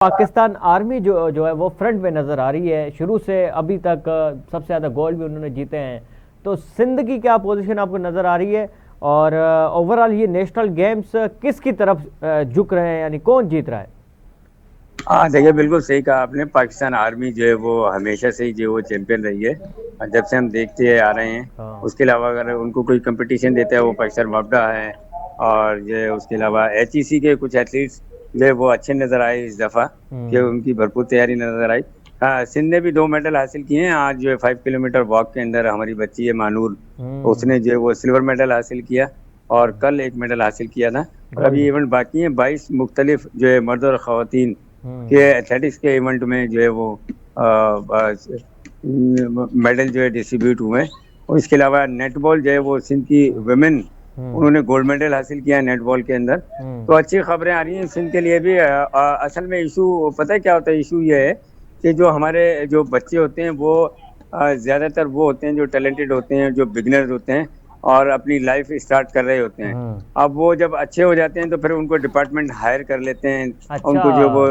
Pakistan army जो जो है वो फ्रंट में नज़र आ रही है। शुरू से अभी तक सबसे ज़्यादा गोल्ड भी उन्होंने जीते हैं। तो सिंध की क्या पोजीशन आपको नज़र आ रही है और ओवरऑल ये नेशनल गेम्स किस की तरफ झुक रहे हैं, यानी कौन जीत रहा है? हाँ, देखिए बिल्कुल सही कहा आपने। पाकिस्तान आर्मी जो है वो हमेशा से ही जो है वो चैंपियन रही है और जब से हम देखते आ रहे हैं। हाँ। उसके अलावा अगर उनको कोई कंपटीशन देता है वो पाकिस्तान वापडा है। और जो है उसके अलावा एचईसी के कुछ एथलीट्स जो है वो अच्छे नज़र आए इस दफ़ा कि हम्म। उनकी भरपूर तैयारी नज़र आई। हाँ, सिंध ने भी 2 मेडल हासिल किए हैं। आज जो है 5 किलोमीटर वॉक के अंदर हमारी बच्ची है मानूर, हम्म। उसने जो है वो सिल्वर मेडल हासिल किया और कल 1 मेडल हासिल किया था। और अभी गोल्ड। इवेंट बाकी हैं 22 मुख्तलिफ जो है मर्द और ख़वातीन के हम्म। एथलेटिक्स के इवेंट में जो है वो मेडल जो है डिस्ट्रीब्यूट हुए। और इसके अलावा नेटबॉल जो है वो सिंध की वुमेन, हम्म। उन्होंने गोल्ड मेडल हासिल किया है नेटबॉल के अंदर। हम्म। तो अच्छी खबरें आ रही हैं सिंध के लिए भी। असल में इशू पता है क्या होता है? इशू ये है कि जो हमारे जो बच्चे होते हैं वो ज़्यादातर वो होते हैं जो टैलेंटेड होते हैं, जो बिगनर्स होते हैं और अपनी लाइफ स्टार्ट कर रहे होते हैं। हम्म। अब वो जब अच्छे हो जाते हैं तो फिर उनको डिपार्टमेंट हायर कर लेते हैं। अच्छा। उनको जो वो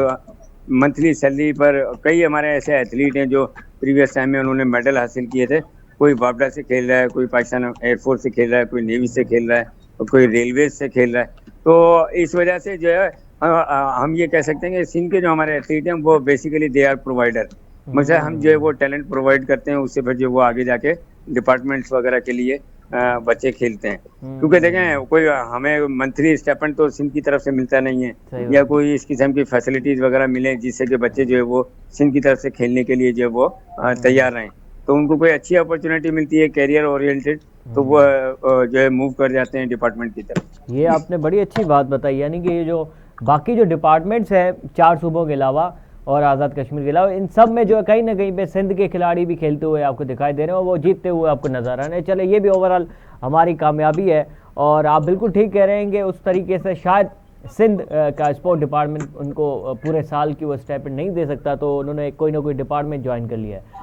मंथली सैलरी पर, कई हमारे ऐसे एथलीट हैं जो प्रीवियस टाइम में उन्होंने मेडल हासिल किए थे। कोई वापडा से खेल रहा है, कोई पाकिस्तान एयरफोर्स से खेल रहा है, कोई नेवी से खेल रहा है और कोई रेलवे से खेल रहा है। तो इस वजह से जो है हम ये कह सकते हैं कि सिंध के जो हमारे एथलीट हैं वो बेसिकली दे आर प्रोवाइडर। मतलब हम जो है वो हम्म। टैलेंट प्रोवाइड करते हैं, उससे फिर जो वो आगे जाके डिपार्टमेंट्स वगैरह के लिए बच्चे खेलते हैं। क्योंकि हम्म। देखें कोई हमें मंथली स्टेपन तो सिंध की तरफ से मिलता नहीं है सही या बात है। कोई इस किस्म की फैसिलिटीज वगैरह मिले जिससे कि बच्चे जो है वो सिंध की तरफ से खेलने के लिए जो है वो हम्म। तैयार रहें। तो उनको कोई अच्छी अपॉर्चुनिटी मिलती है कैरियर ओरिएंटेड, तो वो हम्म। जो है मूव कर जाते हैं डिपार्टमेंट की तरफ। ये आपने बड़ी अच्छी बात बताई, यानी कि ये जो बाकी जो डिपार्टमेंट्स हैं चार सूबों के अलावा और आज़ाद कश्मीर के अलावा, इन सब में जो है कहीं ना कहीं पे सिंध के खिलाड़ी भी खेलते हुए आपको दिखाई दे रहे हैं और वो जीतते हुए आपको नजर आ रहे हैं। चले, ये भी ओवरऑल हमारी कामयाबी है। और आप बिल्कुल ठीक कह रहे हैं कि उस तरीके से शायद सिंध का स्पोर्ट डिपार्टमेंट उनको पूरे साल की वो स्टाइपेंड नहीं दे सकता, तो उन्होंने कोई ना कोई डिपार्टमेंट ज्वाइन कर लिया है।